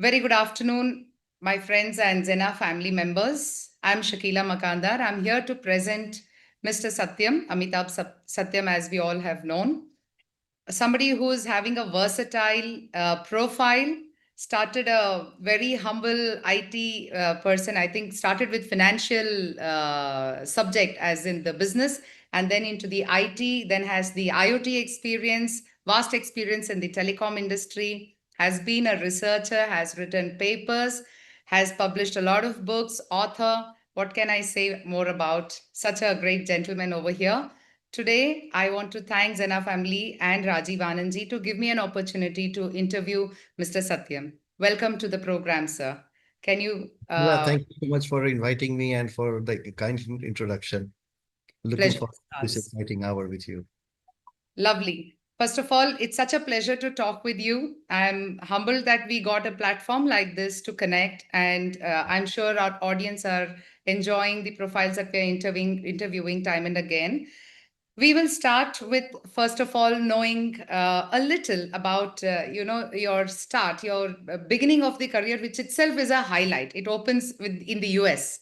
Very good afternoon, my friends and Zena family members. I'm Shakila Makandar. I'm here to present Mr. Satyam, Satyam, as we all have known. Somebody who is having a versatile profile, started a very humble IT person. I think started with financial subject as in the business, and then into the IT, then has the IoT experience, vast experience in the telecom industry, has been a researcher, has written papers, has published a lot of books, author. What can I say more about such a great gentleman over here? Today, I want to thank Zena family and Rajiv Anandji to give me an opportunity to interview Mr. Satyam. Welcome to the program, sir. Can you, Well, thank you so much for inviting me and for the kind introduction. Looking pleasure forward is to this ours. exciting hour with you. Lovely. First of all, it's such a pleasure to talk with you. I'm humbled that we got a platform like this to connect, and I'm sure our audience are enjoying the profiles that we're interviewing time and again. We will start with, first of all, knowing a little about, your start, your beginning of the career, which itself is a highlight. It opens in the US.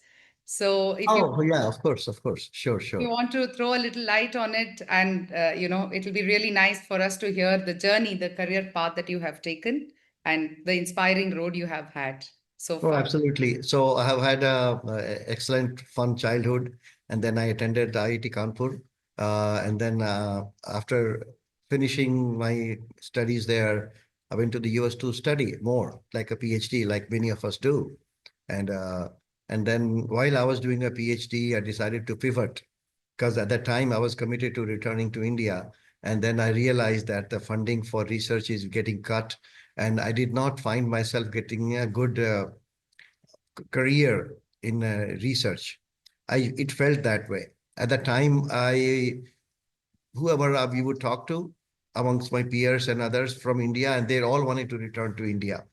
So Oh, yeah, of course, of course. Sure, if you sure. want to throw a little light on it, and it'll be really nice for us to hear the journey, the career path that you have taken, and the inspiring road you have had so Oh, far. absolutely. So I have had a excellent, fun childhood, and then I attended IIT Kanpur. And then after finishing my studies there, I went to the US to study more, like a PhD, like many of us do. And uh, and then while I was doing a PhD, I decided to pivot because at that time I was committed to returning to India. And then I realized that the funding for research is getting cut, and I did not find myself getting a good career in research. It felt that way at the time. Whoever we would talk to amongst my peers and others from India, and they all wanted to return to India.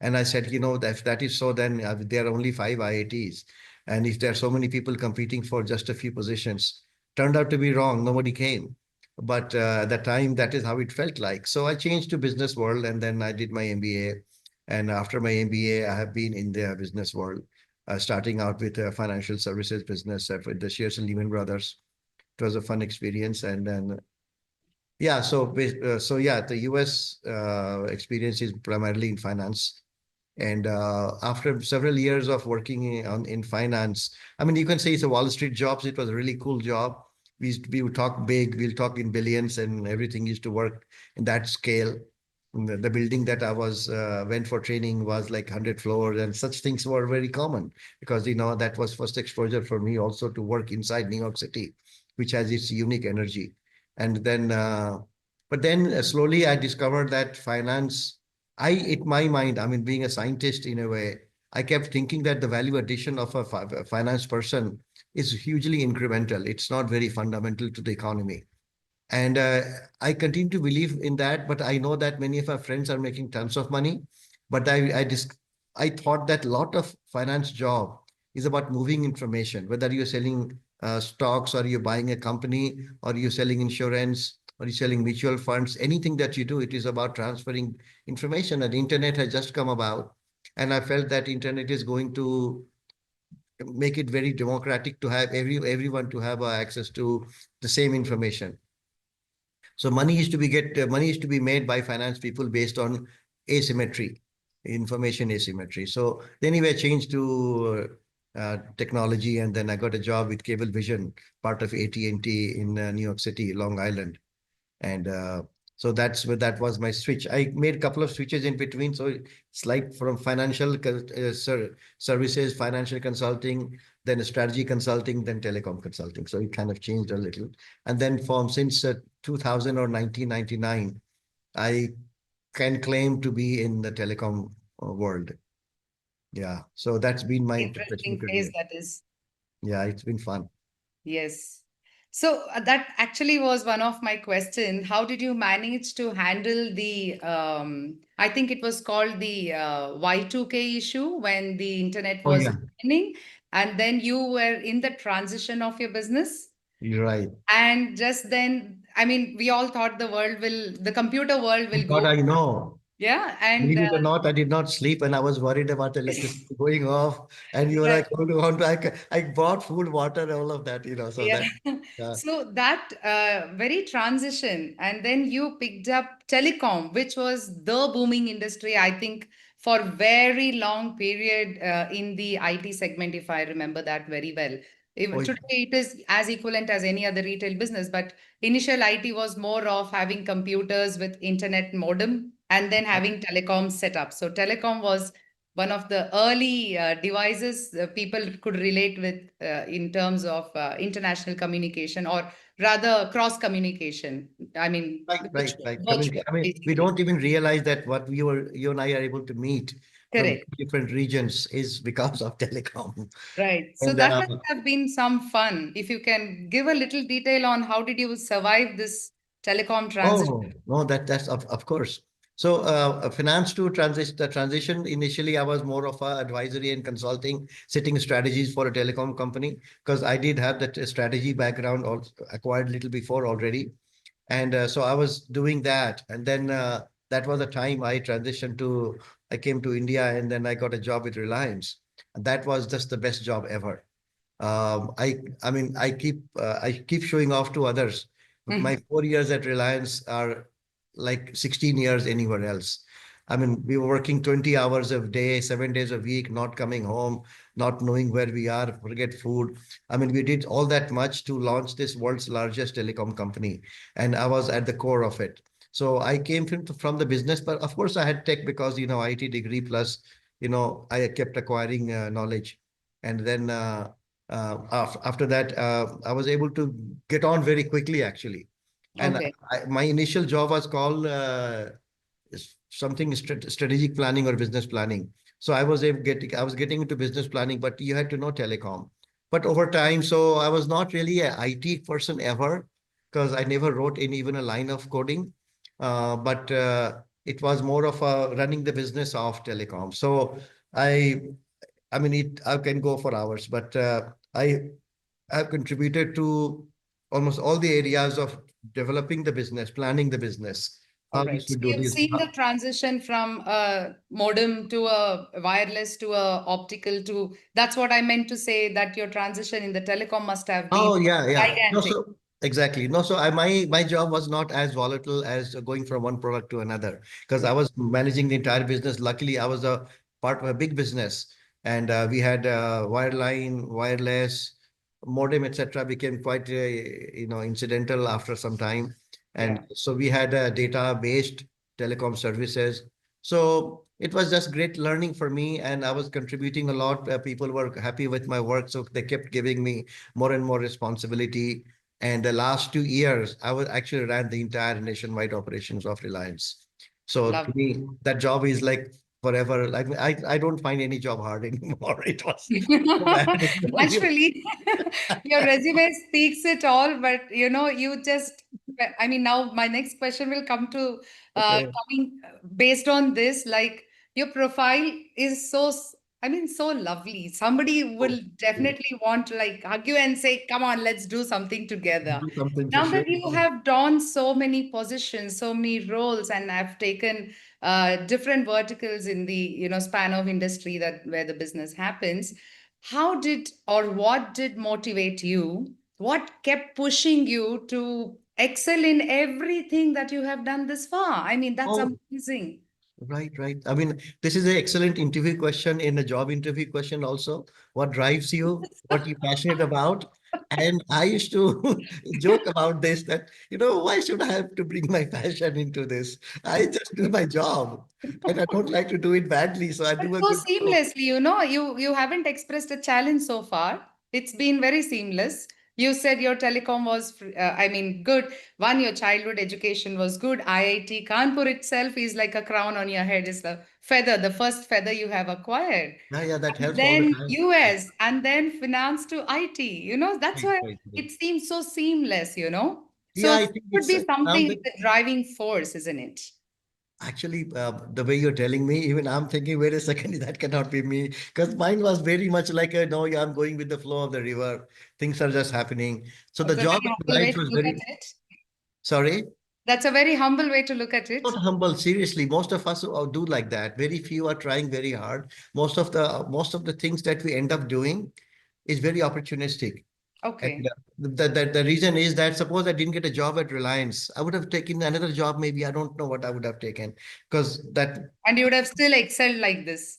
And I said, if that is so, then there are only 5 IITs. And if there are so many people competing for just a few positions, turned out to be wrong. Nobody came. But at the time, that is how it felt like. So I changed to business world, and then I did my MBA. And after my MBA, I have been in the business world, starting out with a financial services business with the Shearson Lehman Brothers. It was a fun experience. And then yeah, so yeah, the US experience is primarily in finance. And after several years of working in finance, I mean, you can say it's a Wall Street jobs. It was a really cool job. We would talk big, we'll talk in billions, and everything used to work in that scale. And the building that I was went for training was like 100 floors, and such things were very common because that was first exposure for me also to work inside New York City, which has its unique energy. And then, but then slowly I discovered that finance. In my mind, I mean, being a scientist in a way, I kept thinking that the value addition of a finance person is hugely incremental. It's not very fundamental to the economy. And I continue to believe in that, but I know that many of our friends are making tons of money. But I thought that a lot of finance job is about moving information, whether you're selling stocks or you're buying a company or you're selling insurance or you're selling mutual funds, anything that you do, it is about transferring information. And the internet has just come about. And I felt that internet is going to make it very democratic to have everyone to have access to the same information. So money is to be made by finance people based on asymmetry, information asymmetry. So anyway, I changed to technology, and then I got a job with Cable Vision, part of AT&T in New York City, Long Island, and so that was my switch. I made a couple of switches in between. So it's like from services, financial consulting, then strategy consulting, then telecom consulting. So it kind of changed a little. And then from since 2000 or 1999, I can claim to be in the telecom world. Yeah. So that's been my professional Interesting phase career. that is. Yeah, it's been fun. Yes. So that actually was one of my questions. How did you manage to handle the, I think it was called the Y2K issue when the internet Oh was yeah, beginning, and then you were in the transition of your business? you're right. And just then, I mean, we all thought the computer world will God, go. I know. Yeah, and Believe it or not, I did not sleep and I was worried about electricity going off. And you were right. like, hold on, I bought food, water, all of that, so Yeah. that, uh, So that very transition, and then you picked up telecom, which was the booming industry, I think, for very long period in the IT segment, if I remember that very well. oh, Even yeah, today, it is as equivalent as any other retail business, but initial IT was more of having computers with internet modem and then having telecom set up. So telecom was one of the early devices people could relate with in terms of international communication or rather cross communication. I mean, right. virtual, I mean, we basically. don't even realize that what you and I are able to meet from Correct. different regions is because of telecom. Right. So And that must have been some fun. If you can give a little detail on how did you survive this telecom transition? oh, no, that's of course. So, a finance to transition, the transition, initially, I was more of a advisory and consulting, setting strategies for a telecom company, because I did have that strategy background, also acquired little before already. And so I was doing that. And then that was the time I came to India and then I got a job with Reliance. And that was just the best job ever. I mean, I keep showing off to others. My 4 years at Reliance are like 16 years anywhere else. I mean, we were working 20 hours a day, 7 days a week, not coming home, not knowing where we are, forget food. I mean, we did all that much to launch this world's largest telecom company, and I was at the core of it. So I came from the business, but of course I had tech because, IT degree plus, I kept acquiring knowledge. And then after that, I was able to get on very quickly, actually. And Okay. my initial job was called something strategic planning or business planning. So I was getting into business planning, but you had to know telecom. But over time, so I was not really a IT person ever because I never wrote in even a line of coding. But it was more of a running the business of telecom. So I, I mean, I can go for hours, but I have contributed to almost all the areas of developing the business, planning the business, All how we right. So should do you've this. seen the transition from a modem to a wireless to a optical to, that's what I meant to say, that your transition in the telecom must have been Oh, yeah, yeah. No, gigantic. so exactly. No, so my job was not as volatile as going from one product to another because I Right. was managing the entire business. Luckily, I was a part of a big business, and we had wireline, wireless, modem, etc. Became quite incidental after some time, and Yeah. so we had data-based telecom services. So it was just great learning for me, and I was contributing a lot. People were happy with my work, so they kept giving me more and more responsibility. And the last 2 years, I was actually ran the entire nationwide operations of Reliance. So to Love. me, that job is like forever. Like I don't find any job hard anymore. It was so bad. Actually, your resume speaks it all, but you just, I mean, now my next question will come to Okay. coming based on this, like your profile is so, I mean, so lovely. Somebody Oh, will definitely want to like hug you and say, come on, let's do something together. do something for Now sure. that you have done so many positions, so many roles, and have taken different verticals in the span of industry that where the business happens, how did or what did motivate you, what kept pushing you to excel in everything that you have done this far? I mean, that's Oh, amazing. right. I mean, this is an excellent interview question in a job interview question also. What drives you? What you're passionate about? And I used to joke about this that, why should I have to bring my passion into this? I just do my job and I don't like to do it badly. So I But do a so good job. seamlessly, you haven't expressed a challenge so far. It's been very seamless. You said your telecom was, I mean, good. One, your childhood education was good. IIT Kanpur itself is like a crown on your head. It's the feather, the first feather you have acquired. Yeah, that And helps all the then time. US, and then finance to IT. That's why Right. it seems so seamless. Yeah, So I it think could it's be now something, that the driving force, isn't it? actually, the way you're telling me, even I'm thinking, wait a second, that cannot be me. Because mine was very much like no, yeah, I'm going with the flow of the river. Things are just happening. So That's the a job very at humble way Reliance to was look at very, it. sorry. That's a very humble way to look at it. Not humble, seriously. Most of us do like that. Very few are trying very hard. Most of the things that we end up doing is very opportunistic. And Okay. the reason is that suppose I didn't get a job at Reliance, I would have taken another job. Maybe I don't know what I would have taken because that And you would have still excelled like this.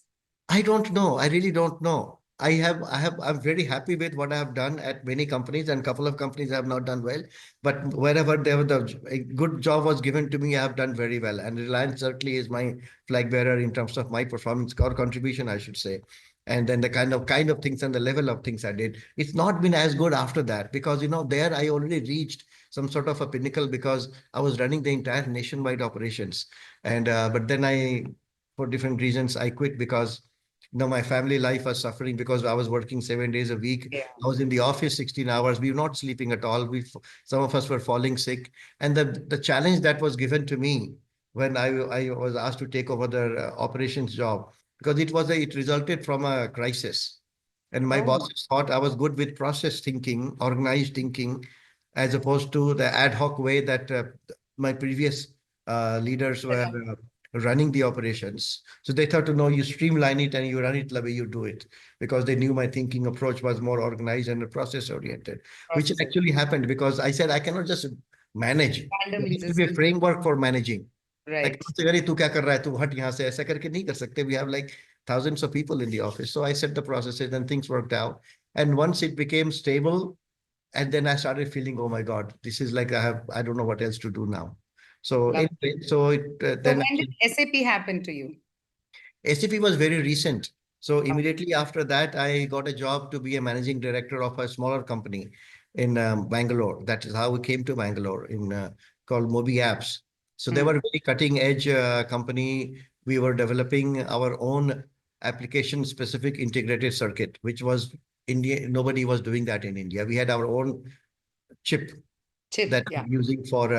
I don't know. I really don't know. I'm very happy with what I have done at many companies, and couple of companies I have not done well. But wherever a good job was given to me, I have done very well. And Reliance certainly is my flag bearer in terms of my performance or contribution, I should say. And then the kind of things and the level of things I did. It's not been as good after that because there I already reached some sort of a pinnacle because I was running the entire nationwide operations. And but then for different reasons, I quit because my family life was suffering because I was working 7 days a week. Yeah. I was in the office 16 hours. We were not sleeping at all. Some of us were falling sick. And the challenge that was given to me when I was asked to take over the operations job, because it resulted from a crisis. And my Oh, bosses thought I was good with process thinking, organized thinking, as opposed to the ad hoc way that my previous leaders were running the operations. So they thought, no, you streamline it and you run it the way you do it, because they knew my thinking approach was more organized and process oriented, which processing. actually happened because I said I cannot just manage. There Randomly needs to be just. a framework for managing. Like, Right. अरे तू क्या कर रहा है तू हट यहाँ से ऐसा करके नहीं कर सकते. We have like thousands of people in the office. So I set the processes and things worked out. And once it became stable, and then I started feeling, oh my God, this is like I don't know what else to do now. So Lovely. anyway, so So then when did actually SAP happen to you? SAP was very recent. So Oh, immediately after that, I got a job to be a managing director of a smaller company in Bangalore. That is how we came to Bangalore in called MobiApps. So they hmm. were a very cutting edge company. We were developing our own application specific integrated circuit, which was India. Nobody was doing that in India. We had our own chip Chip. that Yeah. we're using for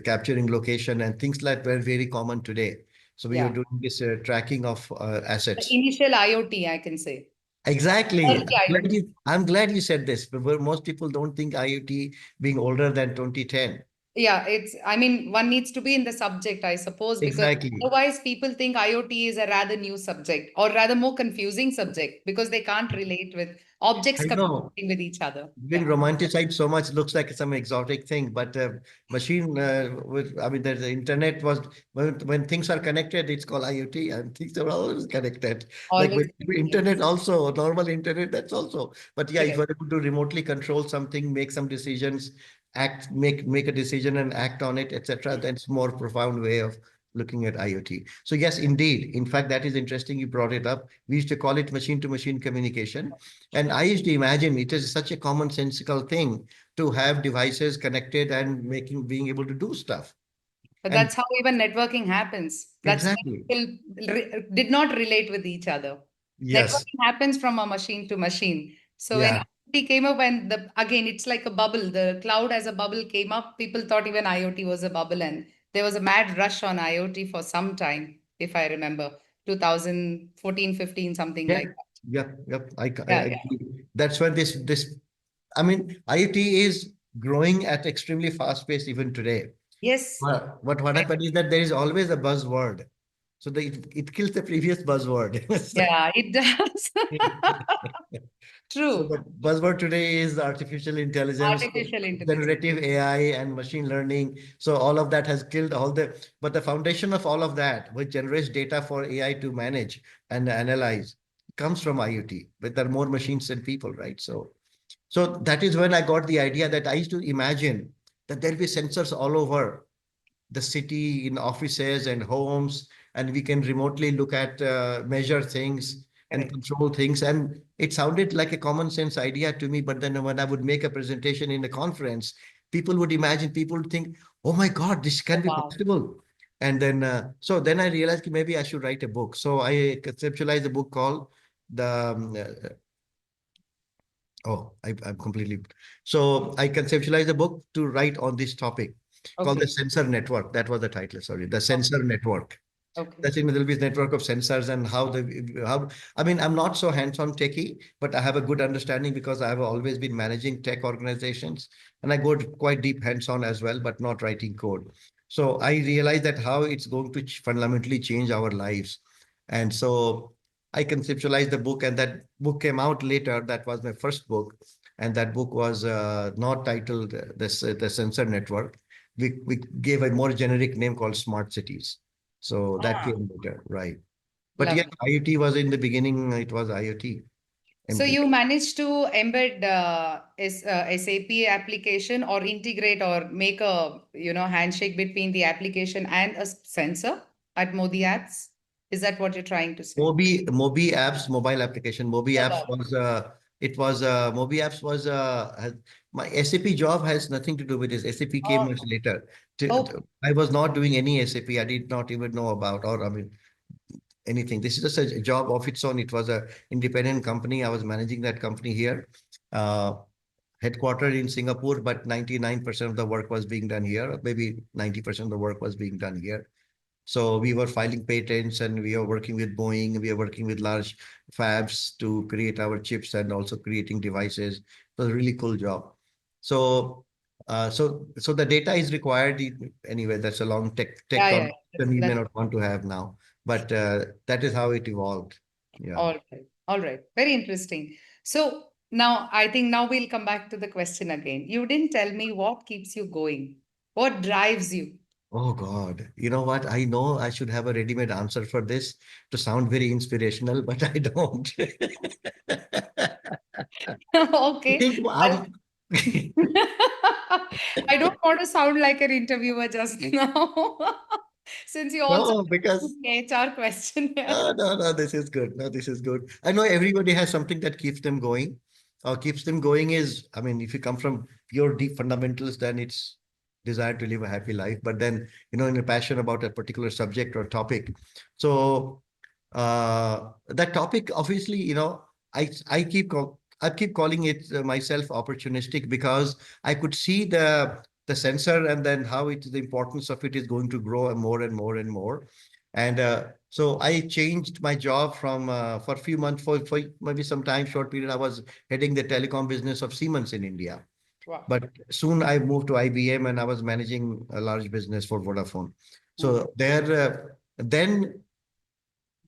capturing location and things like were very common today. So we were Yeah. doing this tracking of The assets. initial IoT, I can say. Exactly. Early IoT. I'm glad you said this, but most people don't think IoT being older than 2010. Yeah, I mean, one needs to be in the subject, I suppose, because Exactly. otherwise people think IoT is a rather new subject or rather more confusing subject because they can't relate with objects I know. communicating with each other. Being Yeah. romanticized so much looks like some exotic thing, but I mean, the internet was when things are connected, it's called IoT, and things are always connected. Like Always. with internet, also normal internet, that's also. But yeah, if Correct. you're able to remotely control something, make some decisions, make a decision and act on it, etc., that's more profound way of looking at IoT. So yes, indeed. In fact, that is interesting. You brought it up. We used to call it machine to machine communication. And I used to imagine it is such a commonsensical thing to have devices connected and being able to do stuff. But And that's how even networking happens. That's exactly. why people did not relate with each other. Yes. Networking happens from a machine to machine. So when Yeah. IoT came up, and again, it's like a bubble. The cloud as a bubble came up. People thought even IoT was a bubble, and there was a mad rush on IoT for some time, if I remember, 2014, 15, something Yeah. like that. Yep. Yep. I Yeah, yeah. agree. That's when I mean, IoT is growing at extremely fast pace even today. Yes. Well, what happened is that there is always a buzzword. So it kills the previous buzzword. Yeah, it does. So True. the buzzword today is artificial intelligence, Artificial intelligence. generative AI, and machine learning. So all of that has killed but the foundation of all of that, which generates data for AI to manage and analyze, comes from IoT. But there are more machines than people, right? So that is when I got the idea that I used to imagine that there'll be sensors all over the city, in offices and homes, and we can remotely look at measure things and Correct. control things. And it sounded like a common sense idea to me, but then when I would make a presentation in a conference, people would think, oh my God, this can Oh, be wow. possible. And then so then I realized maybe I should write a book. So I conceptualized a book called the I'm completely. So I conceptualized a book to write on this topic called the Okay. Sensor Network. That was the title, sorry, the Okay. Sensor Network. Okay. That's in there'll be a network of sensors and how I mean, I'm not so hands-on techie, but I have a good understanding because I have always been managing tech organizations and I go quite deep hands-on as well, but not writing code. So I realize that how it's going to fundamentally change our lives. And so I conceptualized the book, and that book came out later. That was my first book. And that book was not titled the Sensor Network. We gave a more generic name called Smart Cities. So that Ah, came later, right? But yeah, lovely. IoT was in the beginning. It was IoT. So And you managed to embed SAP application or integrate or make a handshake between the application and a sensor at MobiApps. Is that what you're trying to say? MobiApps mobile application. MobiApps Mobile. was MobiApps was my SAP job has nothing to do with this. SAP came Oh, much later. oh, I was not doing any SAP. I did not even know about, or I mean, anything. This is just a job of its own. It was a independent company. I was managing that company here. Uh, Headquartered in Singapore, but 99% of the work was being done here. Maybe 90% of the work was being done here. So we were filing patents and we are working with Boeing. We are working with large fabs to create our chips and also creating devices. It was a really cool job. So, so the data is required anyway. That's a long tech yeah, yeah. conversation we may That's not want to have now, but that is how it evolved. Yeah. all right. All right. Very interesting. So now I think now we'll come back to the question again. You didn't tell me what keeps you going. What drives you? Oh God, you know what? I know I should have a ready-made answer for this to sound very inspirational, but I don't. I Okay. think I'm. I don't want to sound like an interviewer just now. Since you also No, because HR question here. no, this is good. No, this is good. I know everybody has something that keeps them going. Or keeps them going is, I mean, if you come from pure deep fundamentals, then it's desire to live a happy life. But then, in a passion about a particular subject or topic. So that topic, obviously, I keep calling it myself opportunistic because I could see the sensor and then how the importance of it is going to grow more and more and more. And so I changed my job from for a few months for maybe some time, short period. I was heading the telecom business of Siemens in India. Wow. But soon I moved to IBM and I was managing a large business for Vodafone. Mm. So then,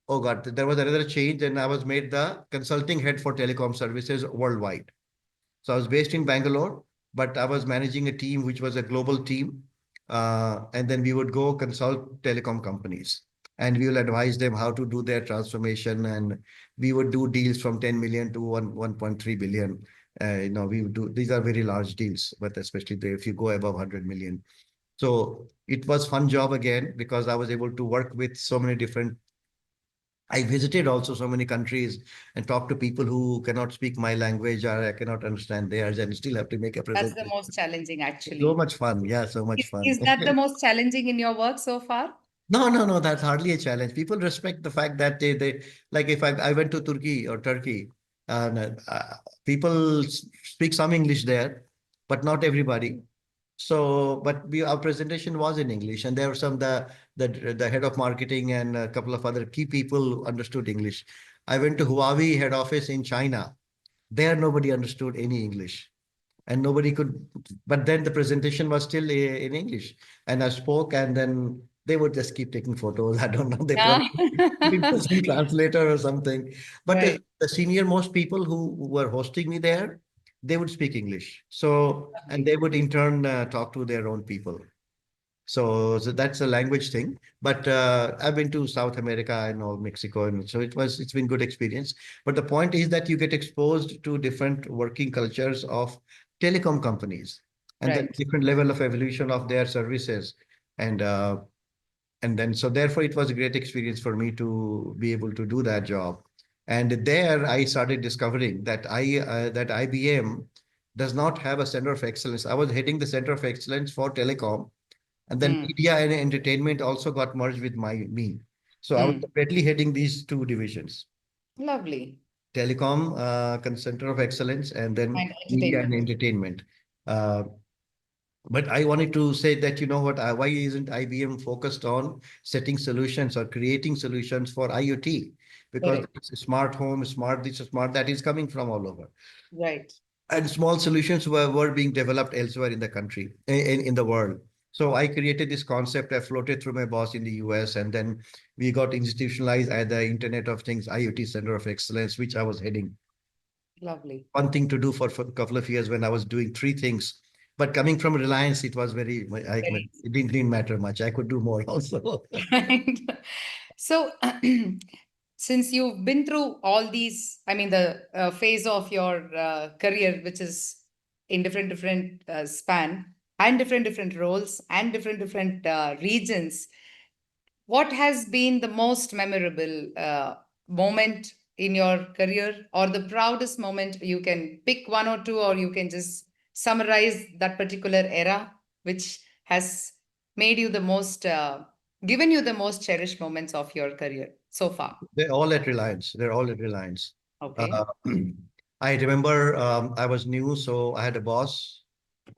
oh God, there was another change and I was made the consulting head for telecom services worldwide. So I was based in Bangalore, but I was managing a team which was a global team. And then we would go consult telecom companies and we will advise them how to do their transformation. And we would do deals from 10 million to 1.3 billion. We would do, these are very large deals, but especially if you go above 100 million. So it was fun job again because I was able to work with so many different. I visited also so many countries and talked to people who cannot speak my language or I cannot understand theirs and still have to make a That's the presentation. most challenging, So actually. much fun. Yeah, so much fun. Is that the most challenging in your work so far? No, that's hardly a challenge. People respect the fact that they like if I went to Turkey or Turkey, and people speak some English there, but not everybody. So, but our presentation was in English, and there were the head of marketing and a couple of other key people who understood English. I went to Huawei head office in China. There, nobody understood any English and nobody could, but then the presentation was still in English and I spoke and then they would just keep taking photos. I don't know, they Yeah. probably put it to some translator or something, but Right. the senior most people who were hosting me there, they would speak English, so and Lovely. they would in turn talk to their own people. So that's a language thing. But I've been to South America and all Mexico, and so it's been good experience. But the point is that you get exposed to different working cultures of telecom companies, and then Right. different level of evolution of their services, and uh, and then so therefore it was a great experience for me to be able to do that job. And there I started discovering that IBM does not have a center of excellence. I was heading the center of excellence for telecom, and then Mm. media and entertainment also got merged with me. So I was Mm. separately heading these two divisions, Lovely. telecom, center of excellence, and then And media and entertainment. entertainment. Uh, But I wanted to say that, you know what, why isn't IBM focused on setting solutions or creating solutions for IoT? Because Correct. it's a smart home, smart this, smart that is coming from all over. Right. And small solutions were being developed elsewhere in the country, in the world. So I created this concept. I floated through my boss in the US, and then we got institutionalized at the Internet of Things IoT Center of Excellence, which I was heading. Lovely. One thing to do for a couple of years when I was doing three things. But coming from Reliance, it was Very it didn't matter much. I could do more also. right. So, since you've been through all these, I mean, the phase of your career, which is in different span and different roles and different regions, what has been the most memorable moment in your career, or the proudest moment? You can pick one or two, or you can just summarize that particular era, which has made you the most, given you the most cherished moments of your career so far. They're all at Reliance. They're all at Reliance. Okay. Uh, I remember I was new, so I had a boss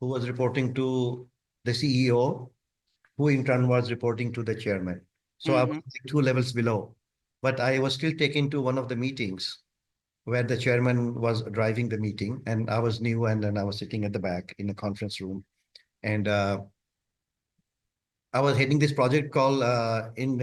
who was reporting to the CEO, who in turn was reporting to the chairman. So I was Mm-hmm. like two levels below, but I was still taken to one of the meetings where the chairman was driving the meeting, and I was new, and then I was sitting at the back in the conference room, and I was heading this project called in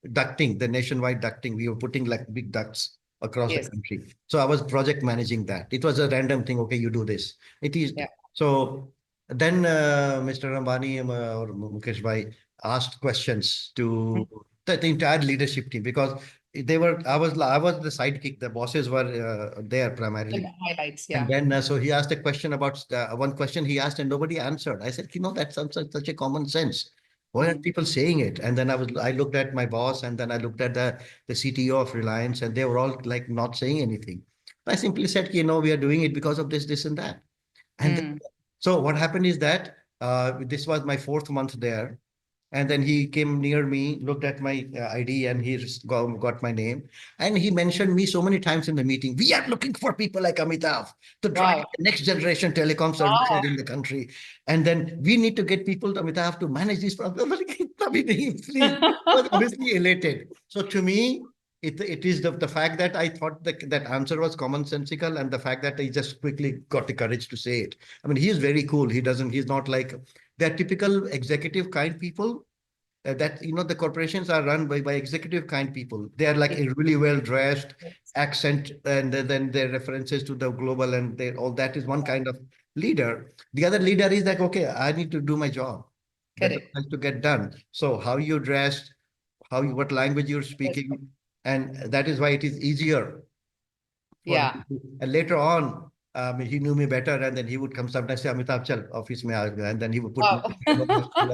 ducting, the nationwide ducting. We were putting like big ducts across the Yes. country. So I was project managing that. It was a random thing. Okay, you do this. It is Yeah. so. Then Mr. Ambani or Mukesh Bhai asked questions to the entire leadership team because they were. I was the sidekick. The bosses were there The primarily. highlights. And Yeah. then so he asked a question about one question he asked and nobody answered. I said, you know, that's such a common sense. Why are Mm. people saying it? And then I looked at my boss and then I looked at the CTO of Reliance and they were all like not saying anything. I simply said, you know, we are doing it because of this and that. And then, Mm. so what happened is that this was my fourth month there. And then he came near me, looked at my ID, and he just got my name. And he mentioned me so many times in the meeting. We are looking for people like Amitav to drive Wow. the next generation telecom Wow. services in the country. And then we need to get people, Amitav, to manage these problems. I'm like, "Please." I was obviously elated. So to me, it is the fact that I thought that answer was commonsensical and the fact that he just quickly got the courage to say it. I mean, he is very cool. He's not like, they're typical executive kind people that you know the corporations are run by executive kind people. They are like Yes. really well dressed, accent, and then their references to the global and they all that is one kind of leader. The other leader is like, okay, I need to do my job. That Correct. has to get done. So how you dressed, what language you're Yes. speaking, and that is why it is easier for Yeah. and later on, he knew me better, and then he would come sometimes say, Amitabh, chal, office mein aa gaya," and then he would put me Wow.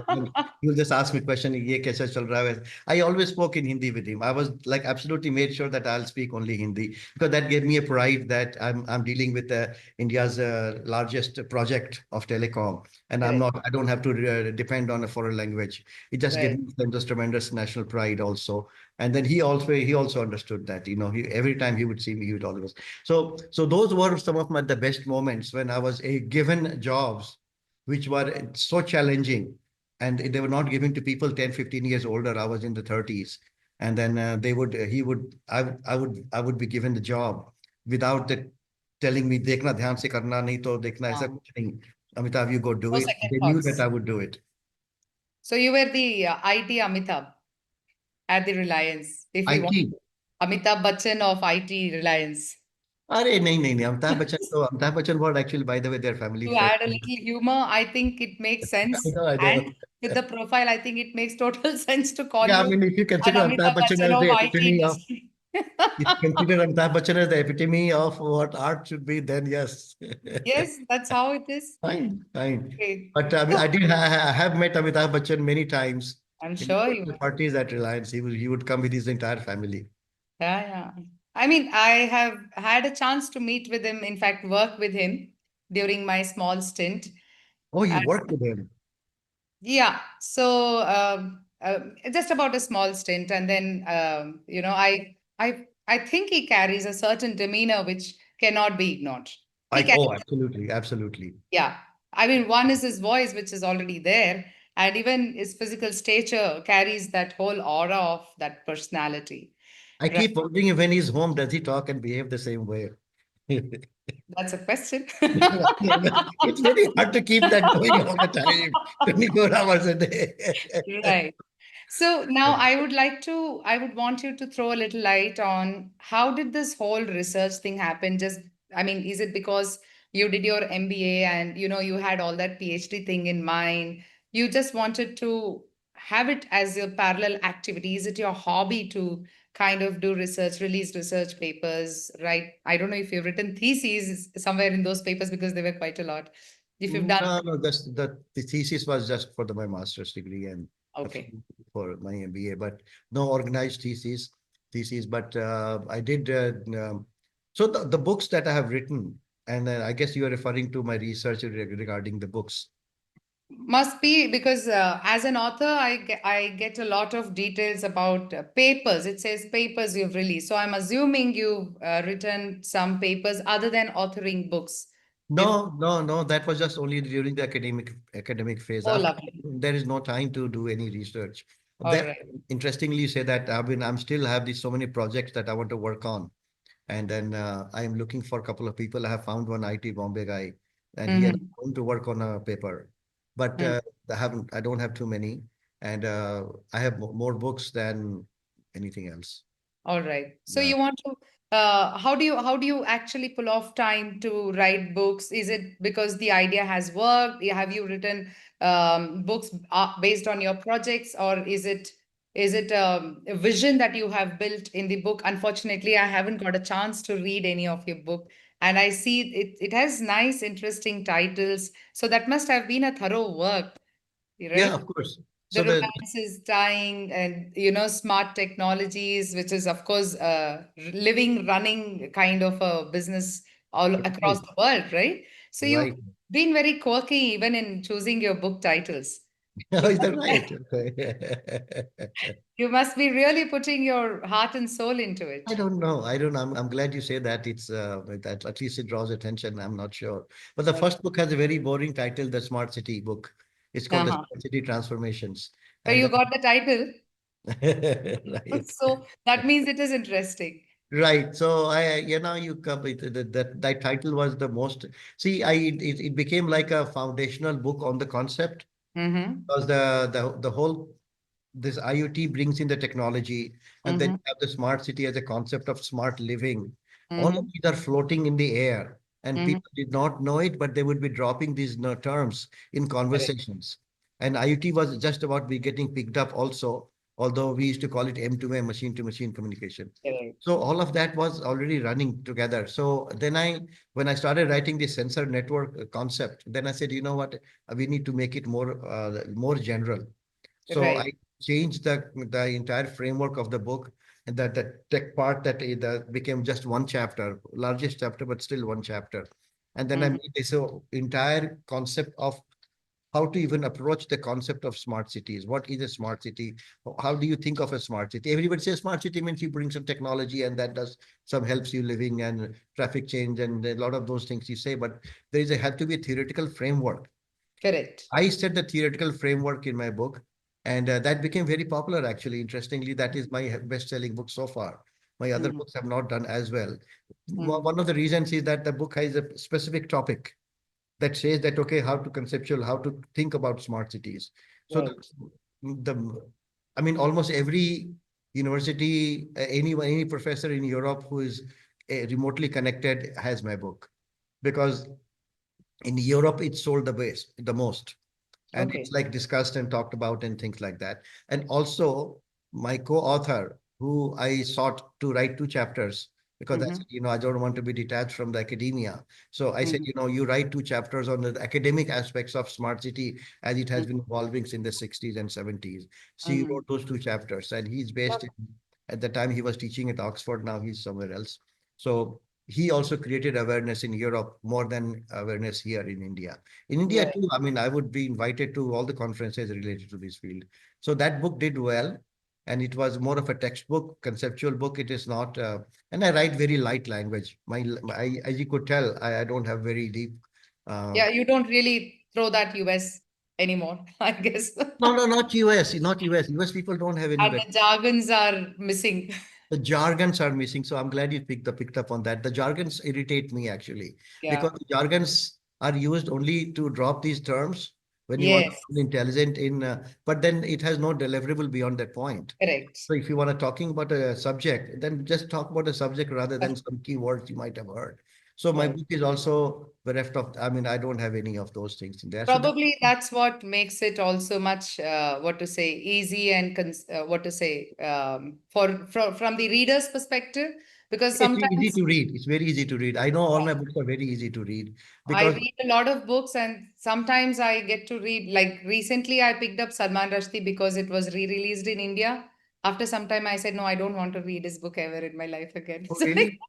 and he will just ask me question, ye kaisa chal raha hai? I always spoke in Hindi with him. I was like absolutely made sure that I'll speak only Hindi because that gave me a pride that I'm dealing with India's largest project of telecom, and Correct. I don't have to depend on a foreign language. It just gave Right. me just tremendous national pride also. And then he also understood that, you know, every time he would see me, he would always. So those were some of the best moments when I was given jobs which were so challenging, and they were not given to people 10, 15 years older. I was in the 30s, and then they would he would I would be given the job without the telling me देखना ध्यान से करना नहीं तो देखना ऐसा Um, कुछ नहीं. Amitabh, you go do no it. second They knew that thoughts. I would do it. So you were the IT Amitabh at the Reliance, if we want. IT. Amitabh Bachchan of IT Reliance. अरे नहीं Amitabh Bachchan word actually by the way their family To add a friend. little humor, I think it makes sense. I know. And with the profile, I think it makes total sense to call Yeah, I you mean, if you an consider Amitabh Amitabh Bachchan Bachchan as of the IT epitome of, industry. if you consider Amitabh Bachchan as the epitome of what art should be, then yes. Yes, that's how it is. Fine, fine. Okay. But So I have met Amitabh Bachchan many times I'm in sure you the have. parties at Reliance. He would come with his entire family. Yeah, yeah. I mean, I have had a chance to meet with him, in fact, work with him during my small stint. Oh, you And worked with him. yeah, so just about a small stint. And then, I think he carries a certain demeanor which cannot be ignored. He carries, Oh, absolutely, absolutely. yeah. I mean, one is his voice, which is already there, and even his physical stature carries that whole aura of that personality. I Right. keep wondering if when he's home, does he talk and behave the same way? That's a question. It's very hard to keep that going all the time, 24 hours a day. Right. So now I would want you to throw a little light on how did this whole research thing happen? Just, I mean, is it because you did your MBA and you had all that PhD thing in mind? You just wanted to have it as your parallel activity. Is it your hobby to kind of do research, release research papers, right? I don't know if you've written theses somewhere in those papers because there were quite a lot. If you've done, No, no, the thesis was just for my master's degree and a okay. few for my MBA, but no organized thesis. But I did. So the books that I have written, and I guess you are referring to my research regarding the books. Must be because as an author, I get a lot of details about papers. It says papers you've released. So I'm assuming you've written some papers other than authoring books before. No, no, no. That was just only during the academic phase. Oh, After lovely. there is no time to do any research. All Then, right. interestingly, you say that I'm still have these so many projects that I want to work on. And then I am looking for a couple of people. I have found one IT Bombay guy, and he has Mm-hmm. going to work on a paper. But I don't have too many, and I have more books than anything else. All right. So Yeah. you want to how do you actually pull off time to write books? Is it because the idea has worked? Have you written books based on your projects, or is it a vision that you have built in the book? Unfortunately, I haven't got a chance to read any of your book, and I see it has nice, interesting titles. So that must have been a thorough work, Yeah, right? of course. The So the romance is dying, and smart technologies, which is of course living running kind of a business all across right, the world, right? So you've right. been very quirky even in choosing your book titles. You Is that must, right? Okay. you must be really putting your heart and soul into I it. don't know. I don't know. I'm glad you say that. It's that at least it draws attention. I'm not sure. But the first book has a very boring title, the Smart City book. It's called the Uh-huh. Smart City Transformations. So And you got the title. right. So that means it is interesting. Right. So you come with that title was the most. See, it became like a foundational book on the concept Mm-hmm. because the whole this IoT brings in the technology, and then Mm-hmm. you have the smart city as a concept of smart living. All of Mm-hmm. these are floating in the air, and Mm-hmm. people did not know it, but they would be dropping these terms in Correct. conversations. And IoT was just about be getting picked up also, although we used to call it M2M, machine to machine communication. Correct. So all of that was already running together. So then when I started writing the sensor network concept, then I said, you know what, we need to make it more general. So Right. I changed the entire framework of the book, and that the tech part that became just one chapter, largest chapter, but still one chapter. And then I Mm-hmm. made this entire concept of how to even approach the concept of smart cities. What is a smart city? How do you think of a smart city? Everybody says smart city means you bring some technology and that does some helps you living and traffic change and a lot of those things you say, but have to be a theoretical framework. Correct. I set the theoretical framework in my book, and that became very popular. Actually, interestingly, that is my best-selling book so far. My other Mm-hmm. books have not done as well. Mm-hmm. One of the reasons is that the book has a specific topic that says that okay, how to think about smart cities. So Right. the I mean, almost every university, any professor in Europe who is remotely connected has my book because in Europe it's sold the most, and Okay. it's like discussed and talked about and things like that. And also my co-author, who I sought to write two chapters because I Mm-hmm. said, I don't want to be detached from the academia. So I said, Mm-hmm. you write two chapters on the academic aspects of smart city as it has Mm-hmm. been evolving in the 60s and 70s. So he Mm-hmm. wrote those two chapters, and he's based in, at the time he was teaching at Oxford, now he's somewhere else. So he also created awareness in Europe more than awareness here in India. In India Right. too, I mean, I would be invited to all the conferences related to this field. So that book did well, and it was more of a textbook, conceptual book. It is not, and I write very light language. As you could tell, I don't have very deep. Uh, Yeah, you don't really throw that US anymore, I guess. No, no, not US, not US. US people don't have any And web. the jargons are missing. The jargons are missing. So I'm glad you picked up on that. The jargons irritate me actually, because Yeah. the jargons are used only to drop these terms when you want to Yes, be intelligent but then it has no deliverable beyond that point. correct. So if you want to talking about a subject, then just talk about a subject rather than some keywords you might have heard. So my Right. book is also bereft of, I mean, I don't have any of those things in there. So that Probably that's what makes it also much, what to say, easy and what to say, from the reader's perspective, because it's easy sometimes to read. It's very easy to read. I know all yeah, my books are very easy to read I because read a lot of books, and sometimes I get to read. Like recently, I picked up Salman Rushdie because it was re-released in India. After some time, I said, no, I don't want to read his book ever in my life again. oh, So like, really?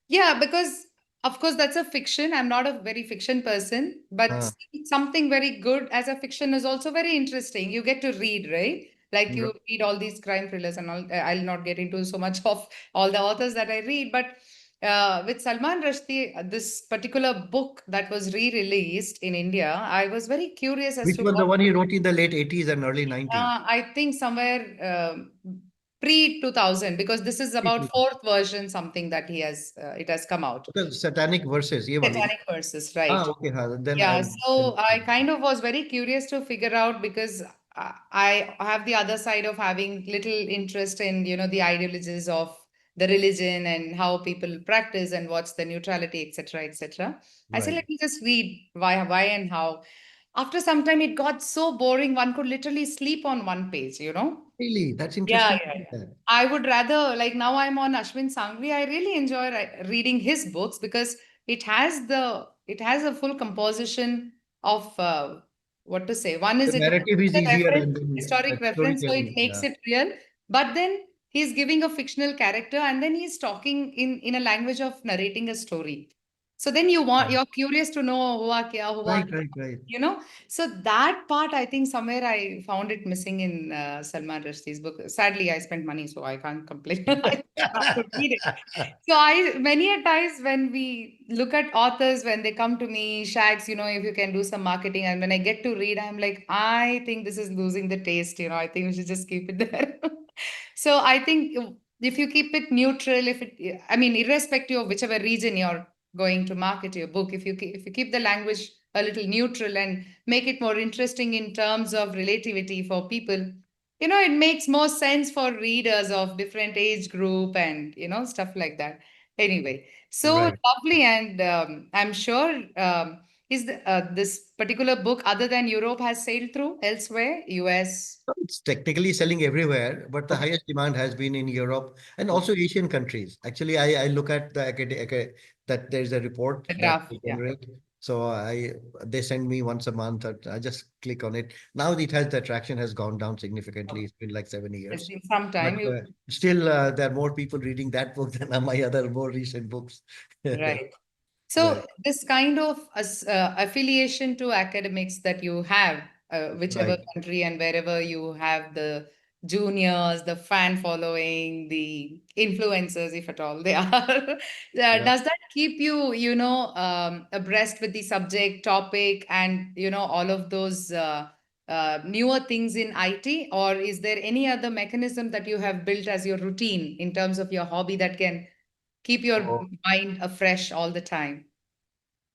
yeah, because of course that's a fiction. I'm not a very fiction person, but Uh, still something very good as a fiction is also very interesting. You get to read, right? Like you read all these crime thrillers and all. I'll not get into so much of all the authors that I read, but with Salman Rushdie, this particular book that was re-released in India, I was very curious as which to was the what one he wrote in the late 80s and early 90s. I think somewhere pre 2000, because this is about fourth version, something that he has it has come out. The satanic verses, ye wali. Satanic verses, right? Okay, then Yeah, I'll. so I kind of was very curious to figure out because I have the other side of having little interest in, the ideologies of the religion and how people practice and what's the neutrality, etc., etc. I said, Right. let me just read why and how. After some time, it got so boring, one could literally sleep on one page. Really, that's Yeah, interesting. yeah, yeah. I would rather, like now I'm on Ashwin Sangvi. I really enjoy reading his books because it has a full composition of what to say. One The is it narrative is the easier reference, and then historic reference, so it storytelling. makes Yeah. it real. But then he's giving a fictional character, and then he's talking in a language of narrating a story. So then you're curious to know Right, hua right, right. so that part, I think somewhere I found it missing in Salman Rushdie's book. Sadly, I spent money, so I can't complain. I have to read it. So many a times when we look at authors, when they come to me, Shags, if you can do some marketing, and when I get to read, I'm like, I think this is losing the taste. I think we should just keep it there. So I think if you keep it neutral, I mean, irrespective of whichever region you're going to market your book, if you keep the language a little neutral and make it more interesting in terms of relativity for people, it makes more sense for readers of different age group and stuff like that. Anyway, so Right. lovely, and I'm sure this particular book, other than Europe, has sailed through elsewhere, US. So it's technically selling everywhere, but the Okay. highest demand has been in Europe and also Asian countries. Actually, I look at the that there's a report The that graph, they yeah. generate. So they send me once a month. I just click on it. Now the attraction has gone down significantly. Okay. It's been like seven It's years, been some but time. You still there are more people reading that book than my other more recent books. right. Right, So this kind of affiliation to academics that you have, whichever right. country and wherever you have the juniors, the fan following, the influencers, if at all they are, Yeah. does that keep you, abreast with the subject, topic, and all of those newer things in IT, or is there any other mechanism that you have built as your routine in terms of your hobby that can keep your So mind afresh all the time?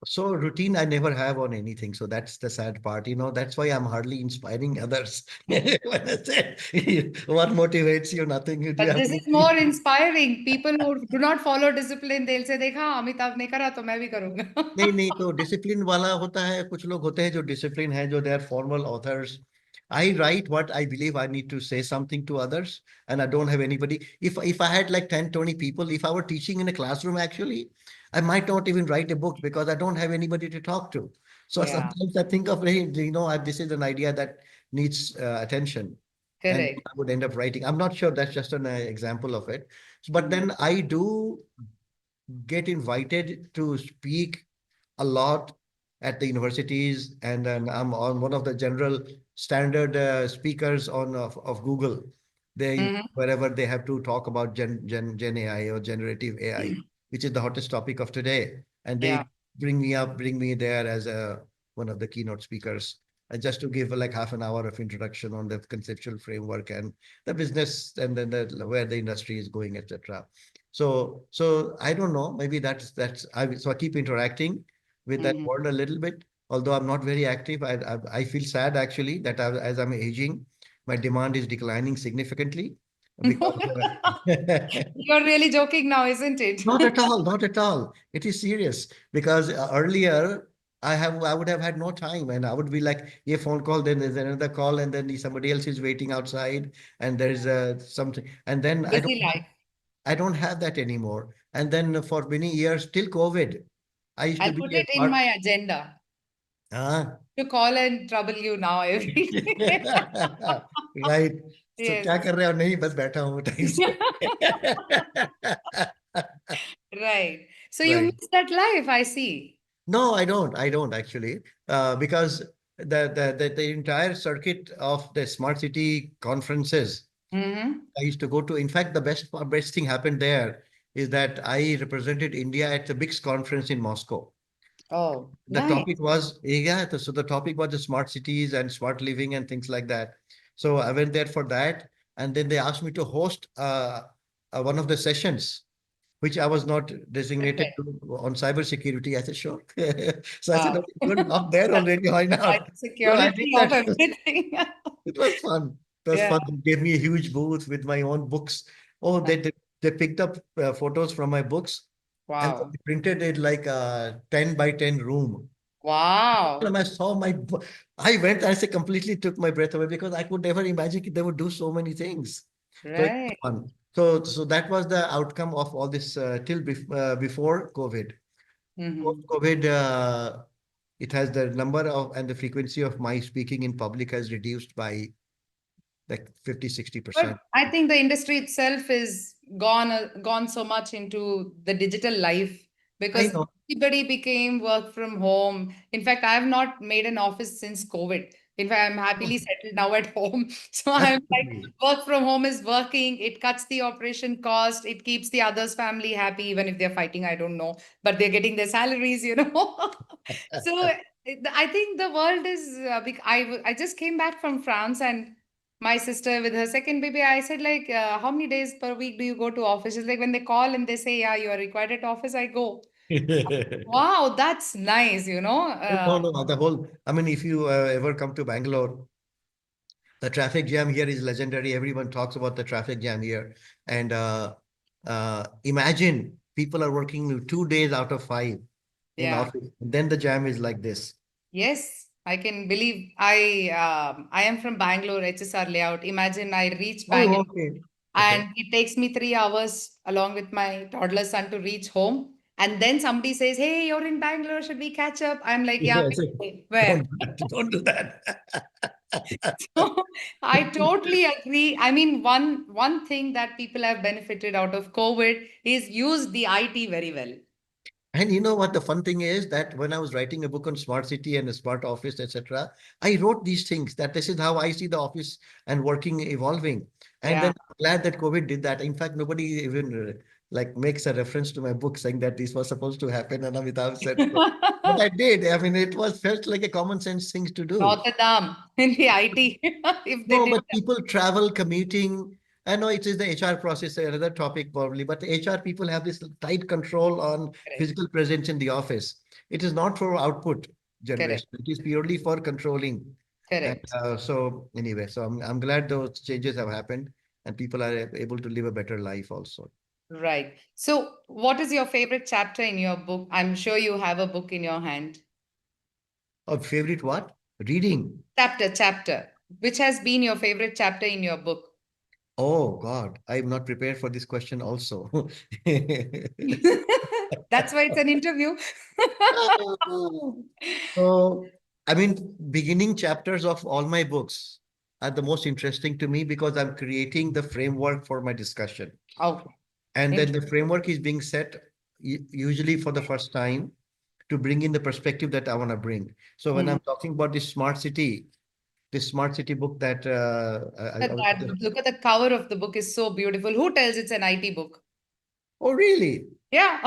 So routine I never have on anything. So that's the sad part. That's why I'm hardly inspiring others. When I say what motivates you, nothing. Do you But have this is anything? more inspiring. People who do not follow discipline, they'll say, देखा अमिताभ ने करा तो मैं भी नहीं करूंगा. नहीं तो डिसिप्लिन वाला होता है कुछ लोग होते हैं जो डिसिप्लिन है जो they are formal authors I write what I believe I need to say something to others, and I don't have anybody. If I had like 10, 20 people, if I were teaching in a classroom, actually, I might not even write a book because I don't have anybody to talk to. So Yeah, sometimes I think of, hey, this is an idea that needs attention, and correct. I would end up writing. I'm not sure that's just an example of it. But Mm. then I do get invited to speak a lot at the universities, and then I'm on one of the general standard speakers of Google. They Mhm. wherever they have to talk about Gen AI or generative AI, which is the hottest topic of today, and Yeah. they bring me there as a one of the keynote speakers, just to give like half an hour of introduction on the conceptual framework and the business and then where the industry is going, etc. So I don't know. Maybe so I keep interacting with that Mhm. world a little bit. Although I'm not very active, I feel sad actually that as I'm aging, my demand is declining significantly because You're really joking now, isn't it? not at all, not at all. It is serious because earlier I would have had no time and I would be like a phone call, then there's another call, and then somebody else is waiting outside, and there's something, and then Busy life. I don't have that anymore. And then for many years till COVID, I used to I'll be put a it in part. my agenda Ah. to call and trouble you now every day. Right. So Yes. क्या कर रहे हो? नहीं, बस बैठा हूँ time से. Right. So you Right. miss that life, I see. No, I don't. I don't actually, because the entire circuit of the smart city conferences Mm-hmm. I used to go to. In fact, the best thing happened there is that I represented India at the BICS conference in Moscow. Oh, The nice. topic was, yeah, so the topic was the smart cities and smart living and things like that. So I went there for that, and then they asked me to host one of the sessions which I was not designated Okay. to on cybersecurity. I said, sure. So I said, Wow. okay, good, I'm there already. Why not? So I did Security of that. everything. It was fun. It was Yeah. fun. They gave me a huge booth with my own books. Oh, they picked up photos from my books and Wow. they printed it like a 10 by 10 room. Wow. And I saw I went, I said, completely took my breath away because I could never imagine they would do so many things. So it was Right. fun. So that was the outcome of all this before COVID. Post Mm-hmm. COVID, it has the number of and the frequency of my speaking in public has reduced by like 50, But 60%. I think the industry itself is gone so much into the digital life I because know. everybody became work from home. In fact, I have not made an office since COVID. In fact, I'm happily settled now at home. So I'm like, Absolutely. work from home is working. It cuts the operation cost. It keeps the others' family happy, even if they're fighting. I don't know, but they're getting their salaries. So I think the world is. I just came back from France and my sister with her second baby, I said like, how many days per week do you go to office? She's like, when they call and they say, yeah, you are required at office, I go. Wow, that's nice. No, no, I mean, if you ever come to Bangalore, the traffic jam here is legendary. Everyone talks about the traffic jam here. And imagine people are working 2 days out of 5 in Yeah. office. Then the jam is like this. Yes, I can believe I am from Bangalore, HSR layout. Imagine I reach Oh, Bangalore okay. Okay. and it takes me 3 hours along with my toddler son to reach home. And then somebody says, hey, you're in Bangalore, should we catch up? I'm like, yeah, Yes. where? Don't do that. Don't do that. So I totally agree. I mean, one thing that people have benefited out of COVID is use the IT very well. And you know what the fun thing is that when I was writing a book on smart city and a smart office, etc., I wrote these things that this is how I see the office and working evolving. And Yeah. then I'm glad that COVID did that. In fact, nobody even like makes a reference to my book saying that this was supposed to happen. And Amitabh said so. But I did. I mean, it was felt like a common sense thing to do. Notre Dame in the IT, if they No, did but that. people travel, commuting. I know it is the HR process, another topic probably, but the HR people have this tight control on Correct. physical presence in the office. It is not for output Correct. generation. It is purely for controlling. And Correct. so anyway, so I'm glad those changes have happened and people are able to live a better life also. Right. So, what is your favorite chapter in your book? I'm sure you have a book in your hand. Oh, favorite what? Reading. Chapter. Which has been your favorite chapter in your book? Oh God, I'm not prepared for this question also. That's why it's an interview. So, I mean, beginning chapters of all my books are the most interesting to me because I'm creating the framework for my discussion. Okay. And then the Interesting. framework is being set usually for the first time to bring in the perspective that I want to bring. So when Mhm. I'm talking about this smart city book that Look at the cover of the book is so beautiful. Who tells it's an IT book? oh, really? Yeah.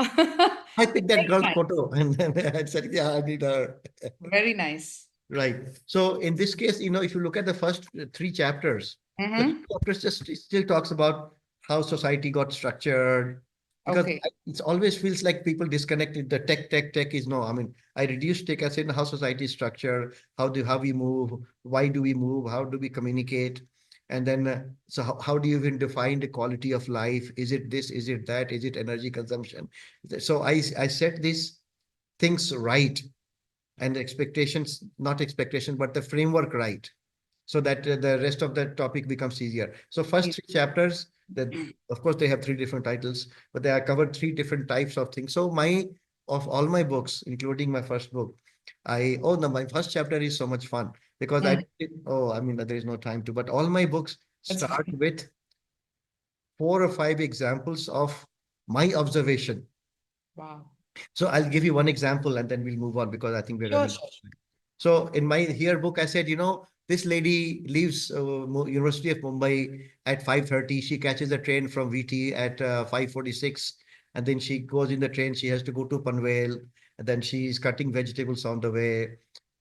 I picked that Very girl's nice. photo and then I said, yeah, I need her. Very nice. Right. So in this case, if you look at the first three chapters, the three Mm-hmm. chapters just it still talks about how society got structured. Because Okay. it always feels like people disconnected. The tech is no. I mean, I reduce tech as in how society is structured, how we move, why do we move, how do we communicate, and then so how do you even define the quality of life? Is it this? Is it that? Is it energy consumption? So I set these things right and expectations, not expectation, but the framework right, so that the rest of the topic becomes easier. So first three chapters, that of course they have three different titles, but they are covered three different types of things. So of all my books, including my first book, oh no, my first chapter is so much fun because Mm. I mean, there is no time to, but all my books That's start fine. with 4 or 5 examples of my observation. Wow. So I'll give you one example and then we'll move on because I think we're Sure, running. sure. So in my here book, I said, this lady leaves University of Mumbai at 5:30. She catches a train from VT at 5:46. And then she goes in the train. She has to go to Panvel. And then she's cutting vegetables on the way.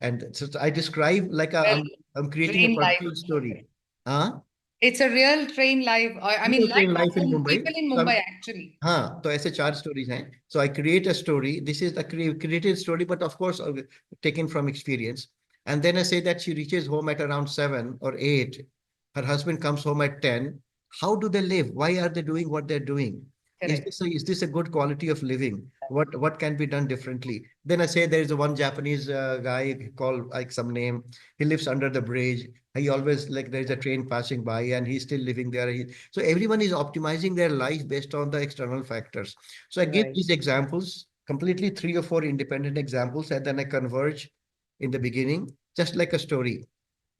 And so I describe like Well, I'm creating a train life. personal story. Huh? It's a real train life. I mean, Real life train life of in Mumbai. people in So Mumbai, actually. हाँ तो ऐसे चार stories हैं so I create a story. This is the created story, but of course taken from experience. And then I say that she reaches home at around 7 or 8. Her husband comes home at 10. How do they live? Why are they doing what they're doing? Correct. Is this a good quality of living? What can be done differently? Then I say there is a one Japanese guy called like some name. He lives under the bridge. He always like there is a train passing by and he's still living there. So everyone is optimizing their life based on the external factors. So I give Right. these examples, completely 3 or 4 independent examples, and then I converge in the beginning, just like a story.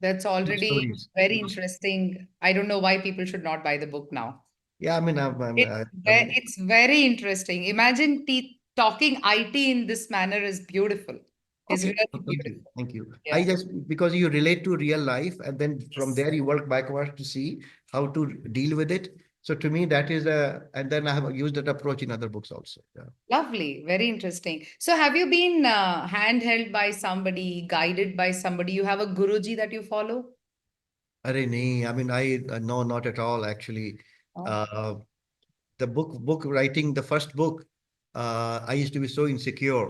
That's already Stories. very interesting. I don't know why people should not buy the book now. Yeah, I mean, It's very interesting. Imagine talking IT in this manner is beautiful. Is okay. really Thank you. beautiful. Thank you. I Yeah. just because you relate to real life, and then from Yes. there you work backwards to see how to deal with it. So to me, that is and then I have used that approach in other books also. Yeah. Lovely. Very interesting. So have you been handheld by somebody, guided by somebody? You have a Guruji that you follow? Arey nahi, I mean, no, not at all, actually. Oh. Uh, the book writing, the first book, I used to be so insecure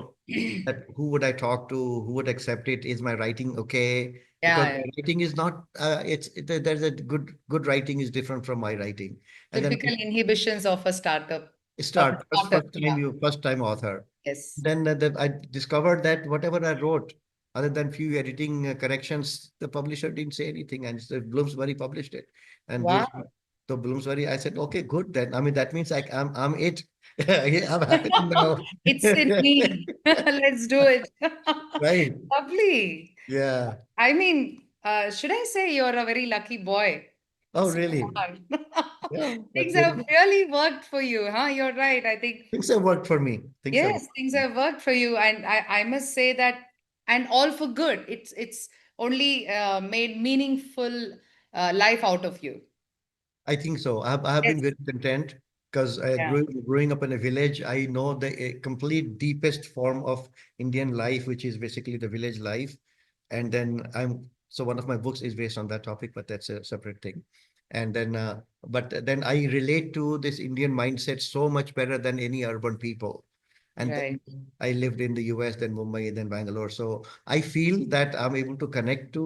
that who would I talk to, who would accept it, is my writing okay? Because Yeah, yeah. my writing is not there's a good writing is different from my writing. And then Typical inhibitions of a startup, of a start startup. Yeah. first time author. Yes. Then I discovered that whatever I wrote, other than few editing corrections, the publisher didn't say anything, and so Bloomsbury published it. And Wow. Bloomsbury, I said, okay, good then. I mean, that means I'm it. Yeah, I'm happening now. It's in me. Let's do it. Right. Lovely. Yeah. I mean, should I say you're a very lucky boy Oh, so really? far? Yeah, that's Things have very really worked for you, huh? You're right. I think, things have worked for me. Things have yes, things have worked for you. And I must say that, and all for good. It's only made meaningful life out of you. I think so. I have been Yes. very content because Yeah. growing up in a village, I know the complete deepest form of Indian life, which is basically the village life. And then so one of my books is based on that topic, but that's a separate thing. And then, but then I relate to this Indian mindset so much better than any urban people. And Right. then I lived in the US, then Mumbai, then Bangalore. So I feel that I'm able to connect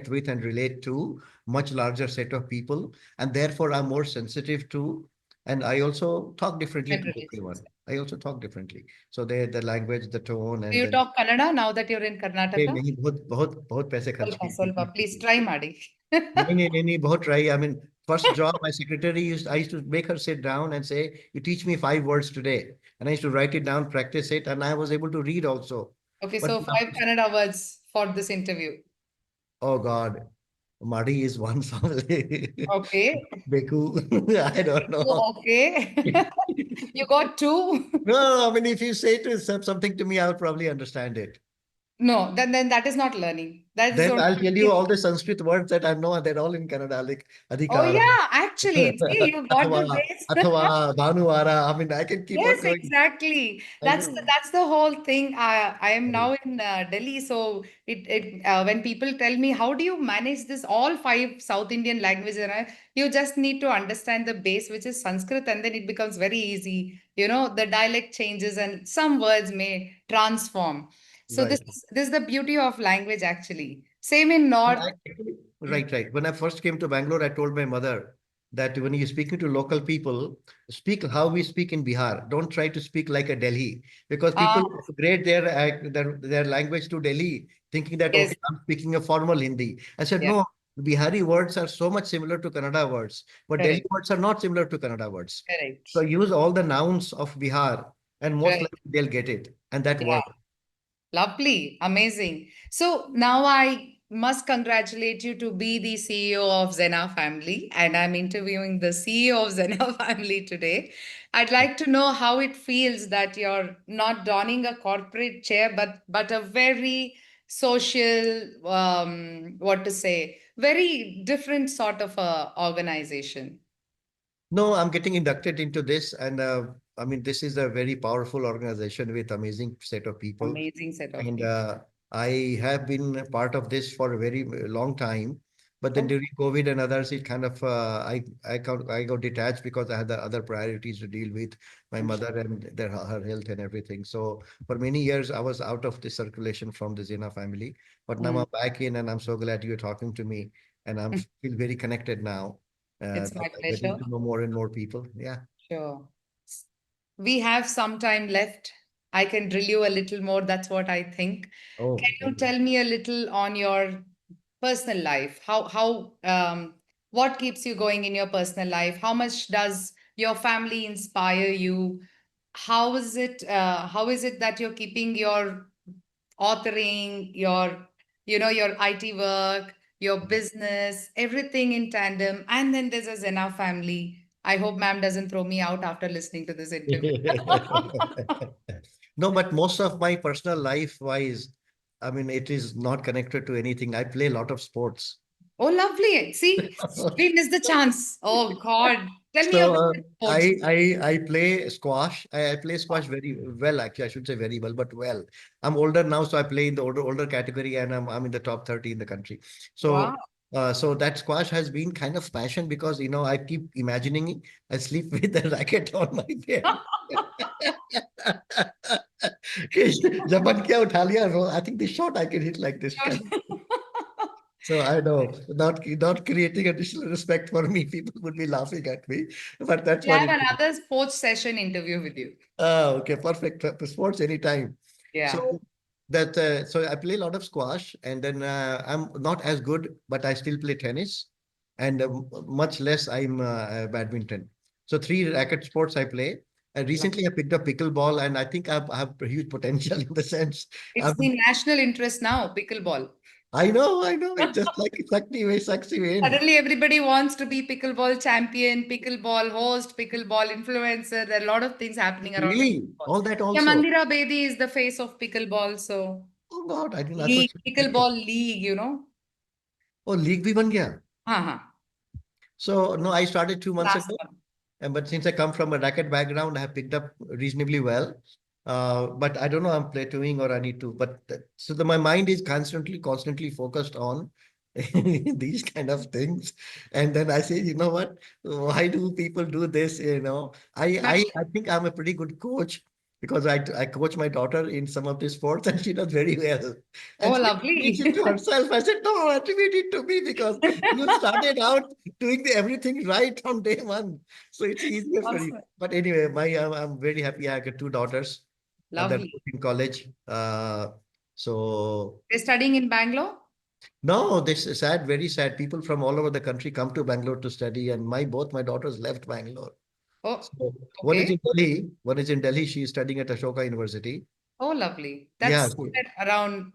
with and relate to much larger set of people. And therefore I'm more sensitive to, and I also talk differently Different to religions. everyone. I also talk differently. So the language, the tone, Do and you then talk Kannada now that you're in hey, Karnataka? नहीं बहुत बहुत बहुत पैसे खर्च Solpa, solpa. Please किए try, Madi. नहीं बहुत try. I mean, first job, my secretary I used to make her sit down and say, you teach me 5 words today. And I used to write it down, practice it, and I was able to read also. Okay, But so five Kannada words for this interview. oh God, Madi is one family. Okay. Beku, I don't know. Oh, okay. You got two. No, I mean, if you say something to me, I'll probably understand it. No, then that is not learning. That is Then only. I'll tell you all the Sanskrit words that I know. They're all in Kannada, like Oh adhikara, yeah, actually, see, you got the athava, base. athava, bhanuvara. I mean, I can keep on Yes, going. exactly. I know. That's the whole thing. I am Right. now in Delhi, so it when people tell me how do you manage this all five South Indian languages, and you just need to understand the base, which is Sanskrit, and then it becomes very easy. The dialect changes, and some words may transform. So Right. this is the beauty of language, actually. Same in And North. I actually, right, right. When I first came to Bangalore, I told my mother that when you're speaking to local people, speak how we speak in Bihar. Don't try to speak like a Delhi because Ah, people upgrade their language to Delhi, thinking that yes, okay, I'm speaking a formal Hindi. I said yeah, no. Bihari words are so much similar to Kannada words, but Delhi correct, words are not similar to Kannada words. So correct, use all the nouns of Bihar, and most right. likely they'll get it, and that Yeah. worked. Lovely, amazing. So now I must congratulate you to be the CEO of Zena Family, and I'm interviewing the CEO of Zena Family today. I'd like to know how it feels that you're not donning a corporate chair, but a very social, what to say, very different sort of a organization. No, I'm getting inducted into this, and I mean, this is a very powerful organization with amazing set of people, Amazing set of and people. I have been a part of this for a very long time. But then Oh, during COVID and others, it kind of I got detached because I had the other priorities to deal with my I'm mother sure. and her health and everything. So for many years, I was out of the circulation from the Zena family. But now Mm. I'm back in, and I'm so glad you're talking to me, and I'm feel very connected now It's that my I'm getting pleasure. to know more and more people. Yeah. Sure. We have some time left. I can drill you a little more. That's what I think. Can Oh, you tell me a little on your personal life? What keeps you going in your personal life? How much does your family inspire you? How is it that you're keeping your authoring, your IT work, your business, everything in tandem? And then there's a Zena family. I hope ma'am doesn't throw me out after listening to this interview. no, but most of my personal life wise, I mean, it is not connected to anything. I play a lot of sports. Oh, lovely. See, we missed the chance. Oh God. Tell me So about the sports. I play squash. I play squash very well, actually. I should say very well, but well. I'm older now, so I play in the older category, and I'm in the top 30 in the country. Wow. So so that squash has been kind of passion because I keep imagining it. I sleep with the racket on my bed. जब बन किया उठा लिया I think this shot I can hit like this Sure. kind. So I know not creating additional respect for me, people would be laughing at me, but that's We'll what have it is. another sports session interview with you. Ah, okay, perfect. Sports anytime. Yeah. So so I play a lot of squash, and then I'm not as good, but I still play tennis, and much less I'm badminton. So three racket sports I play. And recently I picked up pickleball, and I think I have a huge potential in the sense. It's I'm, the national interest now, pickleball. I know. It's just like sucks you in. Suddenly, everybody wants to be pickleball champion, pickleball host, pickleball influencer. There are a lot of things happening around Really, pickleball. all that Yeah, also. Mandira Bedi is the face of pickleball. So, Oh God, I didn't. I thought league, she was second. pickleball league. Oh, league भी बन गया. Uh-huh. So no, I started 2 months Last ago. one. And but since I come from a racket background, I have picked up reasonably well. But I don't know I'm plateauing or I need to. But my mind is constantly focused on these kind of things. And then I say, you know what? Why do people do this? I think I'm a pretty good coach because I coach my daughter in some of the sports and she does very well. Oh, And she attributes lovely. it to herself. I said, no, attribute it to me because you started out doing everything right on day one. So it's easier for you. Awesome. But anyway, I'm very happy. I got two daughters. They're Lovely. both in college. So They're studying in Bangalore? no, this is sad, very sad. People from all over the country come to Bangalore to study, and my both my daughters left Bangalore. Oh, So one is okay. in Delhi. One is in Delhi. She's studying at Ashoka University. Oh, lovely. Yeah, That's somewhere around,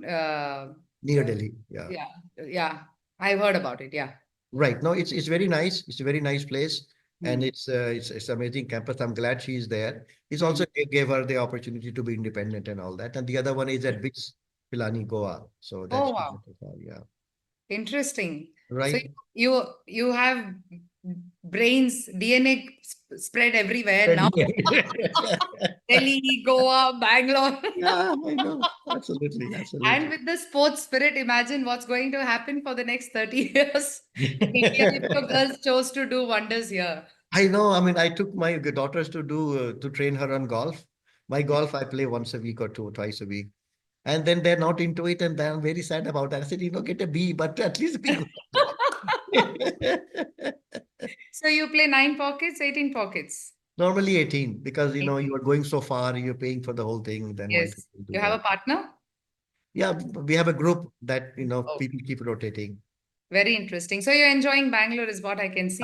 near Delhi. Yeah. yeah, yeah. I've heard about it. Yeah. Right. No, it's very nice. It's a very nice place, and Hmm. it's amazing campus. I'm glad she's there. It's Hmm. also gave her the opportunity to be independent and all that. And the other one is at BITS. Pilani, Goa. So Oh, that's wow. yeah. Interesting. So Right. you have brains, DNA spread everywhere now. Delhi, Goa, Bangalore. Yeah, I know. Absolutely, And absolutely. with the sports spirit, imagine what's going to happen for the next 30 years in India if your girls chose to do wonders here. I know. I mean, I took my daughters to do to train her on golf. My golf, I play once a week or twice a week, and then they're not into it, and then I'm very sad about that. I said, get a B, but at least be good. So you play 9 pockets, 18 pockets. Normally 18, because 18. you are going so far, you're paying for the whole thing, then why Yes. don't you do You have that? a partner? Yeah, we have a group that Oh, people keep rotating. very interesting. So you're enjoying Bangalore, is what I can see.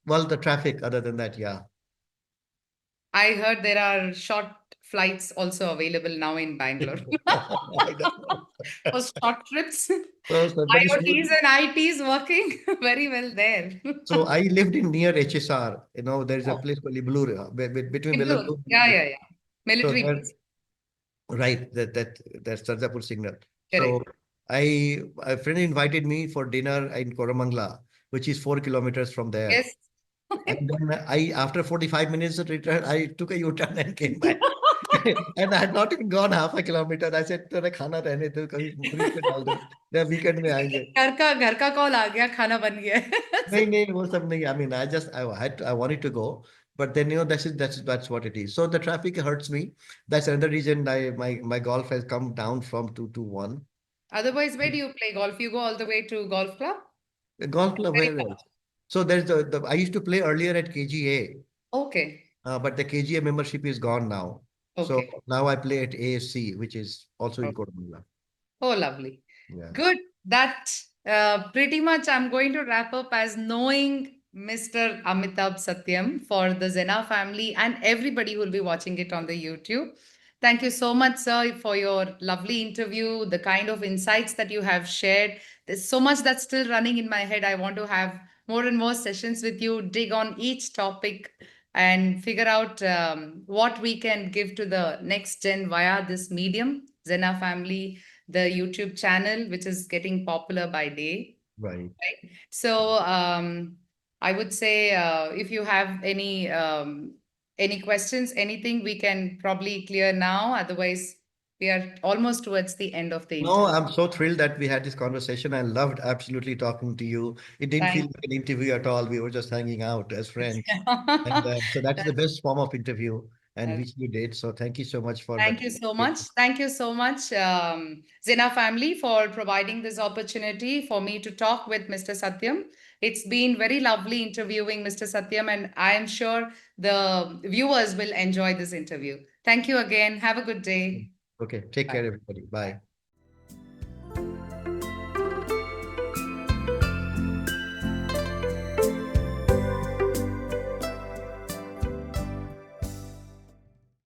Well, the traffic, other than that, yeah. I heard there are short flights also available now in Bangalore I know. for short trips. So, but it's IoTs and ITs working very well there. so I lived in near HSR. There's a Oh, place called Ibulur, between Bengaluru. Bellandur. Yeah, yeah, yeah. So Military there, base. right, that's Sarjapur signal. So Correct. a friend invited me for dinner in Koramangala, which is 4 kilometers from there. Yes. And then after 45 minutes of return, I took a U-turn and came back. And I had not even gone half a kilometer. I said, "तेरा खाना रहने दो, कभी fridge में डाल दो, या weekend में आएंगे." घर का कॉल आ गया, खाना बन गया है। नहीं नहीं वो सब नहीं. I mean, I wanted to go, but then that's what it is. So the traffic hurts me. That's another reason my golf has come down from 2 to 1. Otherwise, where do you play golf? You go all the way to golf club? The golf club, Very where far. else? So there's the I used to play earlier at KGA, Okay. but the KGA membership is gone now. So Okay. now I play at ASC, which is also in Oh, Koramangala. oh, lovely. Yeah. Good. That pretty much I'm going to wrap up as knowing Mr. Amitabh Satyam for the Zena family and everybody who will be watching it on the YouTube. Thank you so much, sir, for your lovely interview, the kind of insights that you have shared. There's so much that's still running in my head. I want to have more and more sessions with you, dig on each topic and figure out what we can give to the next gen via this medium, Zena family, the YouTube channel, which is getting popular by day. Right. Right. So I would say if you have any questions, anything we can probably clear now. Otherwise, we are almost towards the end of the No, interview. I'm so thrilled that we had this conversation. I loved absolutely talking to you. It didn't feel Thank like an interview at all. We were just hanging out as you. friends. And so that's the best form of interview, and That's which you did. So thank you so much for that. Thank you so much. Thank you so much, Zena family, for providing this opportunity for me to talk with Mr. Satyam. It's been very lovely interviewing Mr. Satyam, and I am sure the viewers will enjoy this interview. Thank you again. Have a good day. Okay, take Bye. care, everybody. Bye.